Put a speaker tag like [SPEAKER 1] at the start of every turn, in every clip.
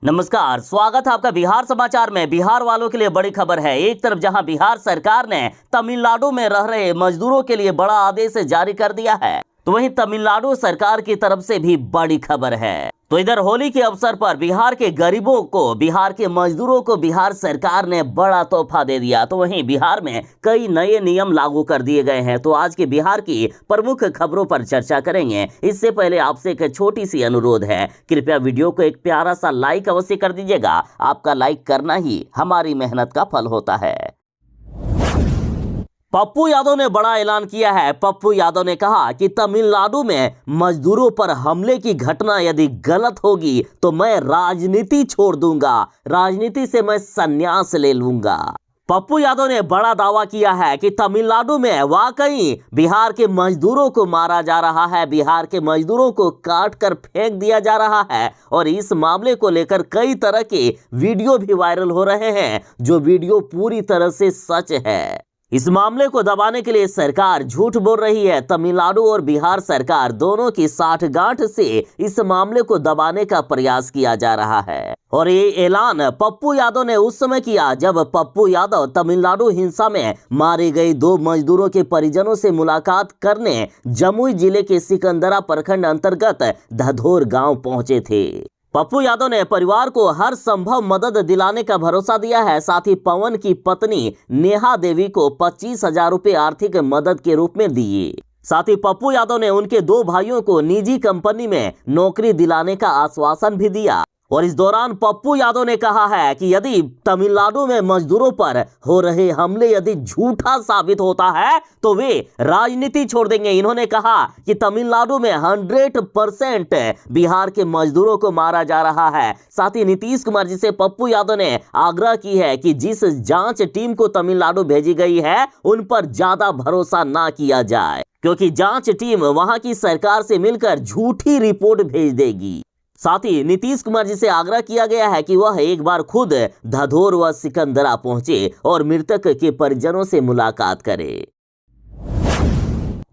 [SPEAKER 1] नमस्कार, स्वागत है आपका बिहार समाचार में। बिहार वालों के लिए बड़ी खबर है। एक तरफ जहां बिहार सरकार ने तमिलनाडु में रह रहे मजदूरों के लिए बड़ा आदेश जारी कर दिया है, तो वहीं तमिलनाडु सरकार की तरफ से भी बड़ी खबर है। तो इधर होली के अवसर पर बिहार के गरीबों को, बिहार के मजदूरों को बिहार सरकार ने बड़ा तोहफा दे दिया। तो वहीं बिहार में कई नए नियम लागू कर दिए गए हैं। तो आज के बिहार की प्रमुख खबरों पर चर्चा करेंगे। इससे पहले आपसे एक छोटी सी अनुरोध है, कृपया वीडियो को एक प्यारा सा लाइक अवश्य कर दीजिएगा। आपका लाइक करना ही हमारी मेहनत का फल होता है। पप्पू यादव ने बड़ा ऐलान किया है। पप्पू यादव ने कहा कि तमिलनाडु में मजदूरों पर हमले की घटना यदि गलत होगी तो मैं राजनीति छोड़ दूंगा, राजनीति से मैं संन्यास ले लूंगा। पप्पू यादव ने बड़ा दावा किया है कि तमिलनाडु में वाकई बिहार के मजदूरों को मारा जा रहा है, बिहार के मजदूरों को काट कर फेंक दिया जा रहा है। और इस मामले को लेकर कई तरह के वीडियो भी वायरल हो रहे हैं, जो वीडियो पूरी तरह से सच है। इस मामले को दबाने के लिए सरकार झूठ बोल रही है। तमिलनाडु और बिहार सरकार दोनों की साठगांठ से इस मामले को दबाने का प्रयास किया जा रहा है। और ये ऐलान पप्पू यादव ने उस समय किया जब पप्पू यादव तमिलनाडु हिंसा में मारे गए 2 मजदूरों के परिजनों से मुलाकात करने जमुई जिले के सिकंदरा प्रखंड अंतर्गत धधोर गांव पहुंचे थे। पप्पू यादव ने परिवार को हर संभव मदद दिलाने का भरोसा दिया है। साथ ही पवन की पत्नी नेहा देवी को 25,000 रुपए आर्थिक मदद के रूप में दिए। साथ ही पप्पू यादव ने उनके 2 भाइयों को निजी कंपनी में नौकरी दिलाने का आश्वासन भी दिया। और इस दौरान पप्पू यादव ने कहा है कि यदि तमिलनाडु में मजदूरों पर हो रहे हमले यदि झूठा साबित होता है तो वे राजनीति छोड़ देंगे। इन्होंने कहा कि तमिलनाडु में 100% बिहार के मजदूरों को मारा जा रहा है। साथ ही नीतीश कुमार जी से पप्पू यादव ने आग्रह की है कि जिस जांच टीम को तमिलनाडु भेजी गई है उन पर ज्यादा भरोसा ना किया जाए, क्योंकि जांच टीम वहां की सरकार से मिलकर झूठी रिपोर्ट भेज देगी। साथ ही नीतीश कुमार जी से आग्रह किया गया है कि वह एक बार खुद धधोर व सिकंदरा पहुंचे और मृतक के परिजनों से मुलाकात करें।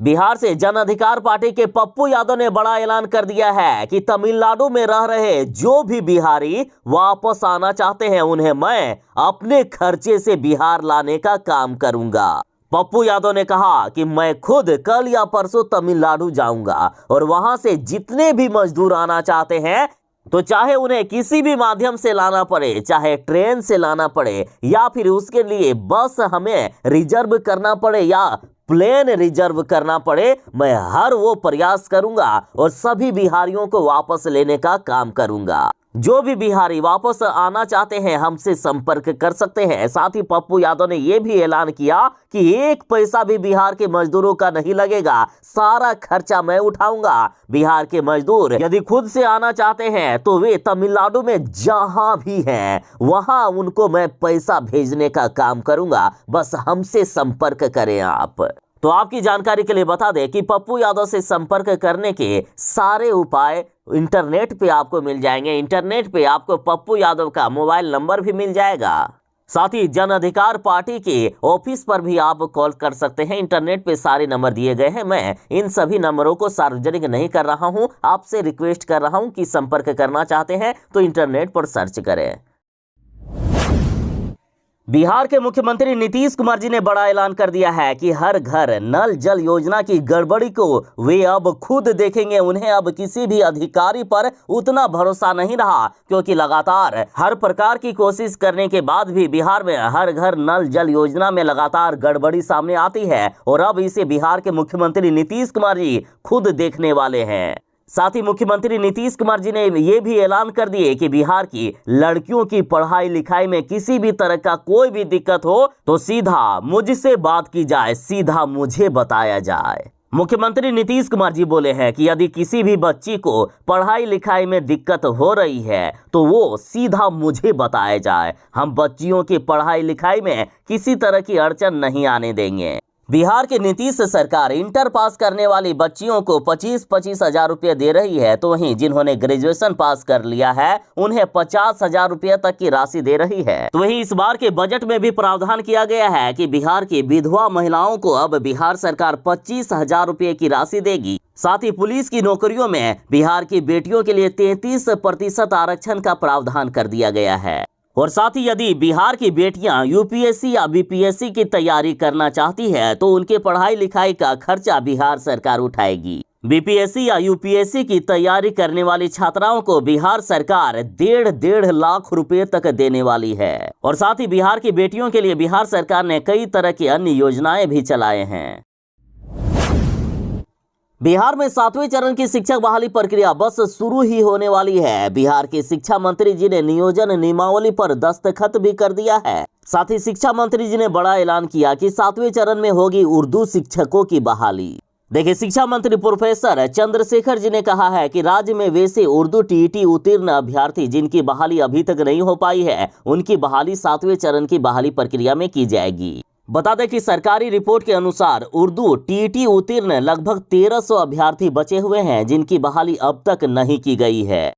[SPEAKER 1] बिहार से जन अधिकार पार्टी के पप्पू यादव ने बड़ा ऐलान कर दिया है कि तमिलनाडु में रह रहे जो भी बिहारी वापस आना चाहते हैं उन्हें मैं अपने खर्चे से बिहार लाने का काम करूंगा। पप्पू यादव ने कहा कि मैं खुद कल या परसों तमिलनाडु जाऊंगा और वहां से जितने भी मजदूर आना चाहते हैं तो चाहे उन्हें किसी भी माध्यम से लाना पड़े, चाहे ट्रेन से लाना पड़े या फिर उसके लिए बस हमें रिजर्व करना पड़े या प्लेन रिजर्व करना पड़े, मैं हर वो प्रयास करूंगा और सभी बिहारियों को वापस लेने का काम करूंगा। जो भी बिहारी वापस आना चाहते हैं हमसे संपर्क कर सकते हैं। साथ ही पप्पू यादव ने यह भी ऐलान किया कि 1 पैसा भी बिहार के मजदूरों का नहीं लगेगा, सारा खर्चा मैं उठाऊंगा। बिहार के मजदूर यदि खुद से आना चाहते हैं तो वे तमिलनाडु में जहां भी हैं वहां उनको मैं पैसा भेजने का काम करूंगा, बस हमसे संपर्क करें आप। तो आपकी जानकारी के लिए बता दें कि पप्पू यादव से संपर्क करने के सारे उपाय इंटरनेट पे आपको मिल जाएंगे। इंटरनेट पे आपको पप्पू यादव का मोबाइल नंबर भी मिल जाएगा। साथ ही जन अधिकार पार्टी के ऑफिस पर भी आप कॉल कर सकते हैं। इंटरनेट पे सारे नंबर दिए गए हैं। मैं इन सभी नंबरों को सार्वजनिक नहीं कर रहा हूं, आपसे रिक्वेस्ट कर रहा हूं कि संपर्क करना चाहते हैं तो इंटरनेट पर सर्च करें। बिहार के मुख्यमंत्री नीतीश कुमार जी ने बड़ा ऐलान कर दिया है कि हर घर नल जल योजना की गड़बड़ी को वे अब खुद देखेंगे। उन्हें अब किसी भी अधिकारी पर उतना भरोसा नहीं रहा, क्योंकि लगातार हर प्रकार की कोशिश करने के बाद भी बिहार में हर घर नल जल योजना में लगातार गड़बड़ी सामने आती है और अब इसे बिहार के मुख्यमंत्री नीतीश कुमार जी खुद देखने वाले हैं। साथ ही मुख्यमंत्री नीतीश कुमार जी ने यह भी ऐलान कर दिए कि बिहार की लड़कियों की पढ़ाई लिखाई में किसी भी तरह का कोई भी दिक्कत हो तो सीधा मुझसे बात की जाए, सीधा मुझे बताया जाए। मुख्यमंत्री नीतीश कुमार जी बोले हैं कि यदि किसी भी बच्ची को पढ़ाई लिखाई में दिक्कत हो रही है तो वो सीधा मुझे बताया जाए। हम बच्चियों की पढ़ाई लिखाई में किसी तरह की अड़चन नहीं आने देंगे। बिहार के नीतीश सरकार इंटर पास करने वाली बच्चियों को 25-25 हजार रुपये दे रही है, तो वहीं जिन्होंने ग्रेजुएशन पास कर लिया है उन्हें 50 हजार रुपये तक की राशि दे रही है। तो वहीं इस बार के बजट में भी प्रावधान किया गया है कि बिहार की विधवा महिलाओं को अब बिहार सरकार 25 हजार रुपये की राशि देगी। साथ ही पुलिस की नौकरियों में बिहार की बेटियों के लिए 33% आरक्षण का प्रावधान कर दिया गया है। और साथ ही यदि बिहार की बेटियां यूपीएससी या बीपीएससी की तैयारी करना चाहती है तो उनके पढ़ाई लिखाई का खर्चा बिहार सरकार उठाएगी। बीपीएससी या यूपीएससी की तैयारी करने वाली छात्राओं को बिहार सरकार 1.5 लाख रुपए तक देने वाली है। और साथ ही बिहार की बेटियों के लिए बिहार सरकार ने कई तरह की अन्य योजनाएं भी चलाए हैं। बिहार में 7वें चरण की शिक्षक बहाली प्रक्रिया बस शुरू ही होने वाली है। बिहार के शिक्षा मंत्री जी ने नियोजन नियमावली पर दस्तखत भी कर दिया है। साथ ही शिक्षा मंत्री जी ने बड़ा ऐलान किया कि 7वें चरण में होगी उर्दू शिक्षकों की बहाली। देखिए, शिक्षा मंत्री प्रोफेसर चंद्रशेखर जी ने कहा है कि राज्य में वैसे उर्दू टीईटी उत्तीर्ण अभ्यर्थी जिनकी बहाली अभी तक नहीं हो पाई है, उनकी बहाली 7वें चरण की बहाली प्रक्रिया में की जाएगी। बता दें कि सरकारी रिपोर्ट के अनुसार उर्दू टीईटी उत्तीर्ण लगभग 1300 अभ्यर्थी बचे हुए हैं जिनकी बहाली अब तक नहीं की गई है।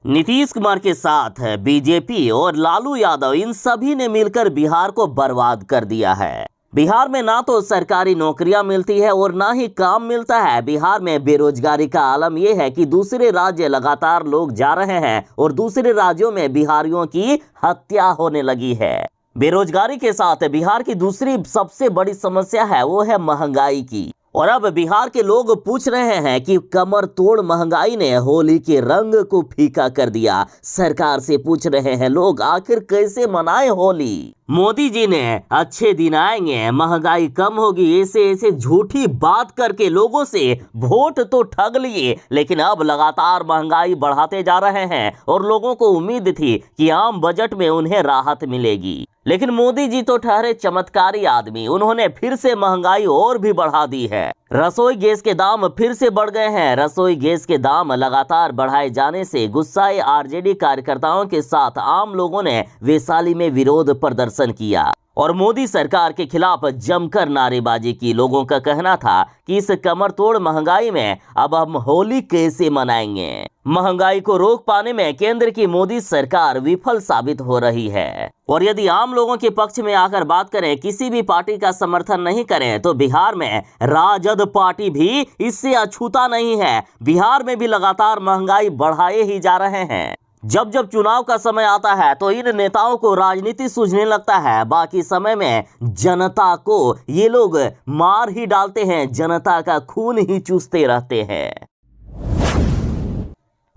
[SPEAKER 1] नीतीश कुमार के साथ बीजेपी और लालू यादव, इन सभी ने मिलकर बिहार को बर्बाद कर दिया है। बिहार में ना तो सरकारी नौकरियां मिलती है और ना ही काम मिलता है। बिहार में बेरोजगारी का आलम यह है कि दूसरे राज्य लगातार लोग जा रहे हैं और दूसरे राज्यों में बिहारियों की हत्या होने लगी है। बेरोजगारी के साथ बिहार की दूसरी सबसे बड़ी समस्या है वो है महंगाई की। और अब बिहार के लोग पूछ रहे हैं कि कमर तोड़ महंगाई ने होली के रंग को फीका कर दिया। सरकार से पूछ रहे हैं लोग आखिर कैसे मनाए होली। मोदी जी ने अच्छे दिन आएंगे, महंगाई कम होगी, ऐसे झूठी बात करके लोगों से वोट तो ठग लिए, लेकिन अब लगातार महंगाई बढ़ाते जा रहे हैं और लोगों को उम्मीद थी कि आम बजट में उन्हें राहत मिलेगी। लेकिन मोदी जी तो ठहरे चमत्कारी आदमी, उन्होंने फिर से महंगाई और भी बढ़ा दी है। रसोई गैस के दाम फिर से बढ़ गए हैं। रसोई गैस के दाम लगातार बढ़ाए जाने से गुस्साए आरजेडी कार्यकर्ताओं के साथ आम लोगों ने वैशाली में विरोध प्रदर्शन किया और मोदी सरकार के खिलाफ जमकर नारेबाजी की। लोगों का कहना था कि इस कमर तोड़ महंगाई में अब हम होली कैसे मनाएंगे। महंगाई को रोक पाने में केंद्र की मोदी सरकार विफल साबित हो रही है। और यदि आम लोगों के पक्ष में आकर बात करें, किसी भी पार्टी का समर्थन नहीं करें, तो बिहार में राजद पार्टी भी इससे अछूता नहीं है। बिहार में भी लगातार महंगाई बढ़ाए ही जा रहे हैं। जब जब चुनाव का समय आता है तो इन नेताओं को राजनीति सूझने लगता है, बाकी समय में जनता को ये लोग मार ही डालते हैं, जनता का खून ही चूसते रहते हैं।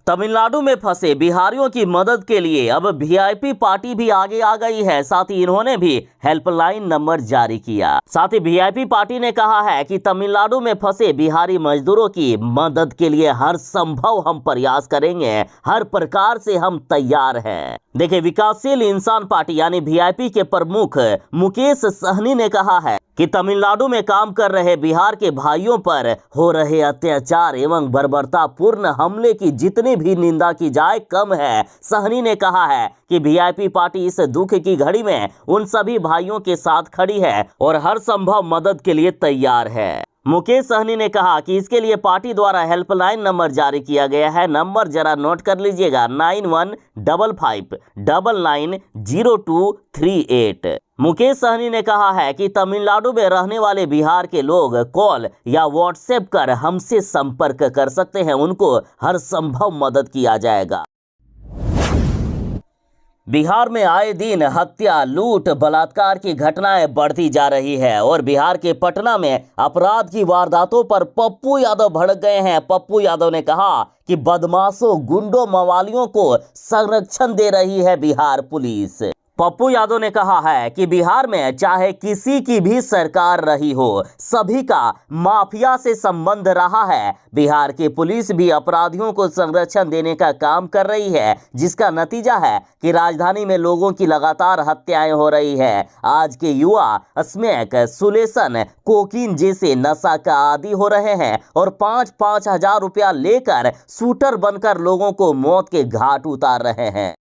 [SPEAKER 1] तमिलनाडु में फंसे बिहारियों की मदद के लिए अब वीआईपी पार्टी भी आगे आ गई है। साथ ही इन्होंने भी हेल्पलाइन नंबर जारी किया। साथ ही वीआईपी पार्टी ने कहा है कि तमिलनाडु में फंसे बिहारी मजदूरों की मदद के लिए हर संभव हम प्रयास करेंगे, हर प्रकार से हम तैयार हैं। देखिए, विकासशील इंसान पार्टी यानी वीआईपी के प्रमुख मुकेश सहनी ने कहा है कि तमिलनाडु में काम कर रहे बिहार के भाइयों पर हो रहे अत्याचार एवं बर्बरतापूर्ण हमले की जितनी भी निंदा की जाए कम है। सहनी ने कहा है कि वीआईपी पार्टी इस दुख की घड़ी में उन सभी भाइयों के साथ खड़ी है और हर संभव मदद के लिए तैयार है। मुकेश सहनी ने कहा कि इसके लिए पार्टी द्वारा हेल्पलाइन नंबर जारी किया गया है। नंबर जरा नोट कर लीजिएगा, 9155990238। मुकेश सहनी ने कहा है कि तमिलनाडु में रहने वाले बिहार के लोग कॉल या व्हाट्सएप कर हमसे संपर्क कर सकते हैं, उनको हर संभव मदद किया जाएगा। बिहार में आए दिन हत्या, लूट, बलात्कार की घटनाएं बढ़ती जा रही है और बिहार के पटना में अपराध की वारदातों पर पप्पू यादव भड़क गए हैं। पप्पू यादव ने कहा कि बदमाशों, गुंडों, मवालियों को संरक्षण दे रही है बिहार पुलिस। पप्पू यादव ने कहा है कि बिहार में चाहे किसी की भी सरकार रही हो, सभी का माफिया से संबंध रहा है। बिहार की पुलिस भी अपराधियों को संरक्षण देने का काम कर रही है, जिसका नतीजा है कि राजधानी में लोगों की लगातार हत्याएं हो रही है। आज के युवा स्मैक, सुलेशन, कोकीन जैसे नशा का आदी हो रहे हैं और 5-5 हजार रुपया लेकर शूटर बनकर लोगों को मौत के घाट उतार रहे हैं।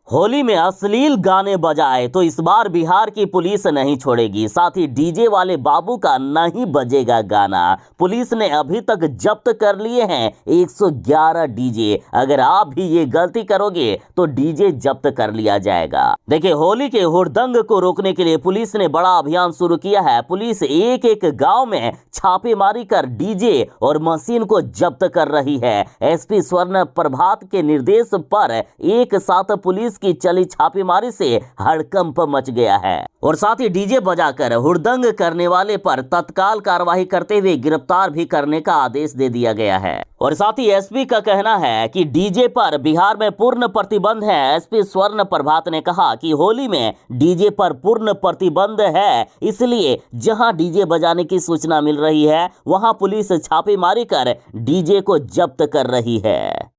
[SPEAKER 1] होली में अश्लील गाने बजाए तो इस बार बिहार की पुलिस नहीं छोड़ेगी। साथ ही डीजे वाले बाबू का नहीं बजेगा गाना। पुलिस ने अभी तक जब्त कर लिए हैं 111 डीजे। अगर आप भी ये गलती करोगे तो डीजे जब्त कर लिया जाएगा। देखिए, होली के हुड़दंग को रोकने के लिए पुलिस ने बड़ा अभियान शुरू किया है। पुलिस एक एक गाँव में छापेमारी कर डीजे और मशीन को जब्त कर रही है। एसपी स्वर्ण प्रभात के निर्देश पर एक साथ पुलिस की चली छापेमारी से हड़कंप मच गया है और साथ ही डीजे बजाकर हुड़दंग करने वाले पर तत्काल कार्रवाई करते हुए गिरफ्तार भी करने का आदेश दे दिया गया है। और साथ ही एसपी का कहना है कि डीजे पर बिहार में पूर्ण प्रतिबंध है। एसपी स्वर्ण प्रभात ने कहा कि होली में डीजे पर पूर्ण प्रतिबंध है, इसलिए जहां डीजे बजाने की सूचना मिल रही है वहां पुलिस छापेमारी कर डीजे को जब्त कर रही है।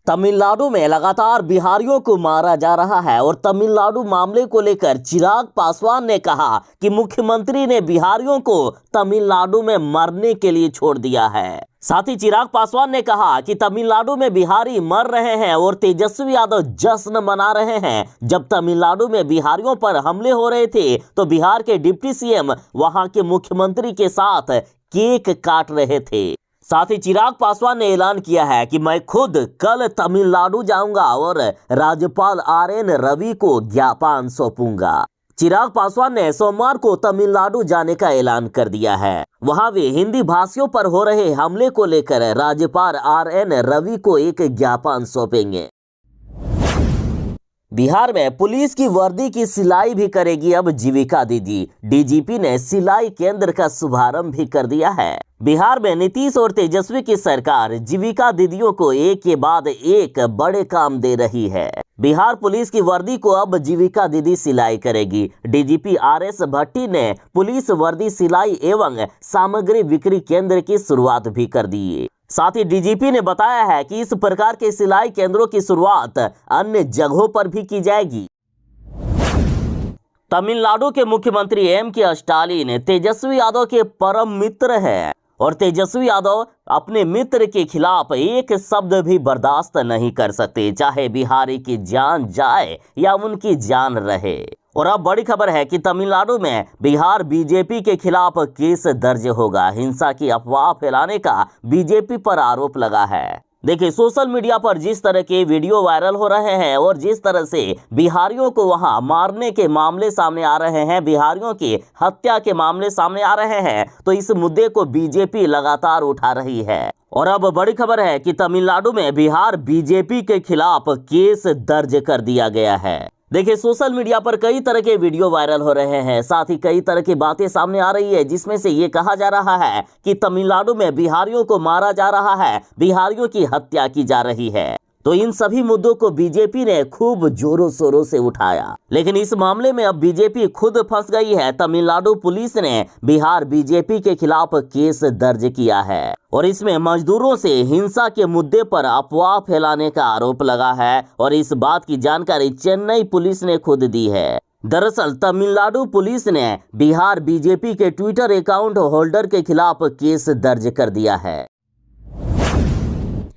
[SPEAKER 1] तमिलनाडु में लगातार बिहारियों को मारा जा रहा है और तमिलनाडु मामले को लेकर चिराग पासवान ने कहा कि मुख्यमंत्री ने बिहारियों को तमिलनाडु में मरने के लिए छोड़ दिया है। साथ ही चिराग पासवान ने कहा कि तमिलनाडु में बिहारी मर रहे हैं और तेजस्वी यादव जश्न मना रहे हैं। जब तमिलनाडु में बिहारियों पर हमले हो रहे थे तो बिहार के डिप्टी सीएम वहां के मुख्यमंत्री के साथ केक काट रहे थे। साथ ही चिराग पासवान ने ऐलान किया है कि मैं खुद कल तमिलनाडु जाऊंगा और राज्यपाल RN रवि को ज्ञापन सौंपूंगा। चिराग पासवान ने सोमवार को तमिलनाडु जाने का ऐलान कर दिया है। वहां वे हिंदी भाषियों पर हो रहे हमले को लेकर राज्यपाल RN रवि को एक ज्ञापन सौंपेंगे। बिहार में पुलिस की वर्दी की सिलाई भी करेगी अब जीविका दीदी। डीजीपी ने सिलाई केंद्र का शुभारंभ भी कर दिया है। बिहार में नीतीश और तेजस्वी की सरकार जीविका दीदियों को एक के बाद एक बड़े काम दे रही है। बिहार पुलिस की वर्दी को अब जीविका दीदी सिलाई करेगी। डीजीपी RS भट्टी ने पुलिस वर्दी सिलाई एवं सामग्री बिक्री केंद्र की शुरुआत भी कर दी है। साथ ही डीजीपी ने बताया है कि इस प्रकार के सिलाई केंद्रों की शुरुआत अन्य जगहों पर भी की जाएगी। तमिलनाडु के मुख्यमंत्री M.K. स्टालिन तेजस्वी यादव के परम मित्र हैं और तेजस्वी यादव अपने मित्र के खिलाफ एक शब्द भी बर्दाश्त नहीं कर सकते, चाहे बिहारी की जान जाए या उनकी जान रहे। और अब बड़ी खबर है कि तमिलनाडु में बिहार बीजेपी के खिलाफ केस दर्ज होगा। हिंसा की अफवाह फैलाने का बीजेपी पर आरोप लगा है। देखिए, सोशल मीडिया पर जिस तरह के वीडियो वायरल हो रहे हैं और जिस तरह से बिहारियों को वहां मारने के मामले सामने आ रहे हैं, बिहारियों की हत्या के मामले सामने आ रहे हैं, तो इस मुद्दे को बीजेपी लगातार उठा रही है। और अब बड़ी खबर है कि तमिलनाडु में बिहार बीजेपी के खिलाफ केस दर्ज कर दिया गया है। देखिए, सोशल मीडिया पर कई तरह के वीडियो वायरल हो रहे हैं, साथ ही कई तरह की बातें सामने आ रही है, जिसमें से ये कहा जा रहा है कि तमिलनाडु में बिहारियों को मारा जा रहा है, बिहारियों की हत्या की जा रही है। तो इन सभी मुद्दों को बीजेपी ने खूब जोरों शोरों से उठाया, लेकिन इस मामले में अब बीजेपी खुद फंस गई है। तमिलनाडु पुलिस ने बिहार बीजेपी के खिलाफ केस दर्ज किया है और इसमें मजदूरों से हिंसा के मुद्दे पर अफवाह फैलाने का आरोप लगा है और इस बात की जानकारी चेन्नई पुलिस ने खुद दी है। दरअसल तमिलनाडु पुलिस ने बिहार बीजेपी के ट्विटर अकाउंट होल्डर के खिलाफ केस दर्ज कर दिया है।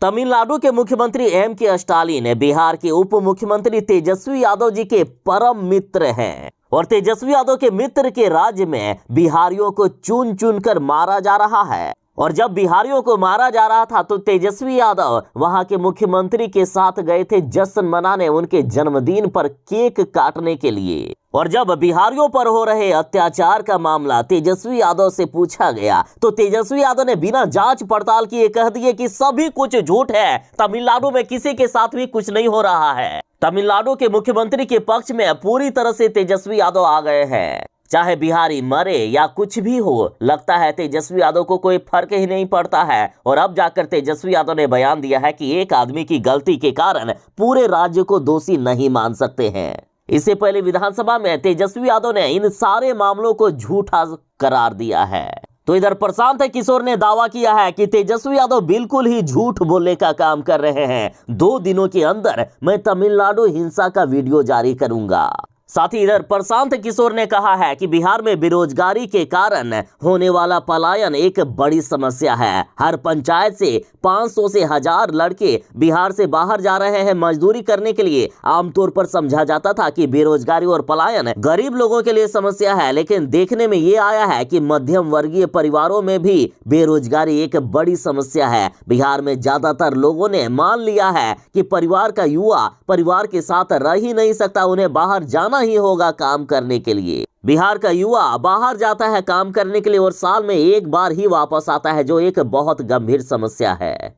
[SPEAKER 1] तमिलनाडु के मुख्यमंत्री M.K. स्टालिन बिहार के उप मुख्यमंत्री तेजस्वी यादव जी के परम मित्र हैं और तेजस्वी यादव के मित्र के राज्य में बिहारियों को चुन चुन कर मारा जा रहा है। और जब बिहारियों को मारा जा रहा था तो तेजस्वी यादव वहां के मुख्यमंत्री के साथ गए थे जश्न मनाने, उनके जन्मदिन पर केक काटने के लिए। और जब बिहारियों पर हो रहे अत्याचार का मामला तेजस्वी यादव से पूछा गया तो तेजस्वी यादव ने बिना जांच पड़ताल किए कह दिए कि सभी कुछ झूठ है, तमिलनाडु में किसी के साथ भी कुछ नहीं हो रहा है। तमिलनाडु के मुख्यमंत्री के पक्ष में पूरी तरह से तेजस्वी यादव आ गए हैं। चाहे बिहारी मरे या कुछ भी हो, लगता है तेजस्वी यादव को कोई फर्क ही नहीं पड़ता है। और अब जाकर तेजस्वी यादव ने बयान दिया है कि एक आदमी की गलती के कारण पूरे राज्य को दोषी नहीं मान सकते हैं। इससे पहले विधानसभा में तेजस्वी यादव ने इन सारे मामलों को झूठा करार दिया है। तो इधर प्रशांत किशोर ने दावा किया है कि तेजस्वी यादव बिल्कुल ही झूठ बोलने का काम कर रहे हैं। 2 दिनों के अंदर मैं तमिलनाडु हिंसा का वीडियो जारी करूंगा। साथ ही इधर प्रशांत किशोर ने कहा है कि बिहार में बेरोजगारी के कारण होने वाला पलायन एक बड़ी समस्या है। हर पंचायत से 500 से 1000 लड़के बिहार से बाहर जा रहे हैं मजदूरी करने के लिए। आमतौर पर समझा जाता था कि बेरोजगारी और पलायन गरीब लोगों के लिए समस्या है, लेकिन देखने में ये आया है कि मध्यम वर्गीय परिवारों में भी बेरोजगारी एक बड़ी समस्या है। बिहार में ज्यादातर लोगों ने मान लिया है कि परिवार का युवा परिवार के साथ रह ही नहीं सकता, उन्हें बाहर जाना ही होगा काम करने के लिए। बिहार का युवा बाहर जाता है काम करने के लिए और साल में एक बार ही वापस आता है, जो एक बहुत गंभीर समस्या है।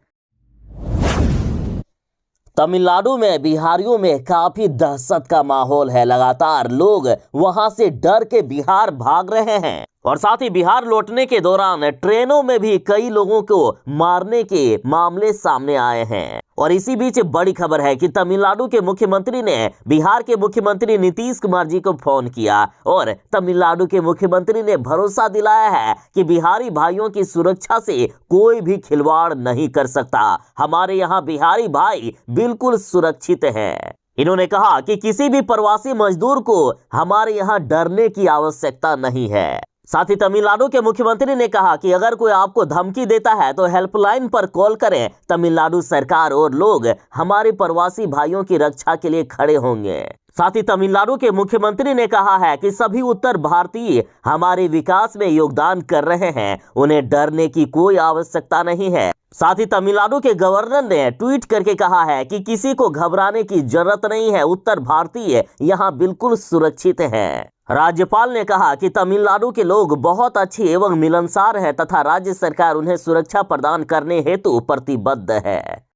[SPEAKER 1] तमिलनाडु में बिहारियों में काफी दहशत का माहौल है। लगातार लोग वहां से डर के बिहार भाग रहे हैं और साथ ही बिहार लौटने के दौरान ट्रेनों में भी कई लोगों को मारने के मामले सामने आए हैं। और इसी बीच बड़ी खबर है कि तमिलनाडु के मुख्यमंत्री ने बिहार के मुख्यमंत्री नीतीश कुमार जी को फोन किया और तमिलनाडु के मुख्यमंत्री ने भरोसा दिलाया है कि बिहारी भाइयों की सुरक्षा से कोई भी खिलवाड़ नहीं कर सकता। हमारे यहाँ बिहारी भाई बिल्कुल सुरक्षित हैं। इन्होंने कहा कि किसी भी प्रवासी मजदूर को हमारे यहाँ डरने की आवश्यकता नहीं है। साथ ही तमिलनाडु के मुख्यमंत्री ने कहा कि अगर कोई आपको धमकी देता है तो हेल्पलाइन पर कॉल करें। तमिलनाडु सरकार और लोग हमारे प्रवासी भाइयों की रक्षा के लिए खड़े होंगे। साथ ही तमिलनाडु के मुख्यमंत्री ने कहा है कि सभी उत्तर भारतीय हमारे विकास में योगदान कर रहे हैं, उन्हें डरने की कोई आवश्यकता नहीं है। साथ ही तमिलनाडु के गवर्नर ने ट्वीट करके कहा है कि किसी को घबराने की जरूरत नहीं है, उत्तर भारतीय यहाँ बिल्कुल सुरक्षित हैं। राज्यपाल ने कहा कि तमिलनाडु के लोग बहुत अच्छे एवं मिलनसार हैं तथा राज्य सरकार उन्हें सुरक्षा प्रदान करने हेतु प्रतिबद्ध है।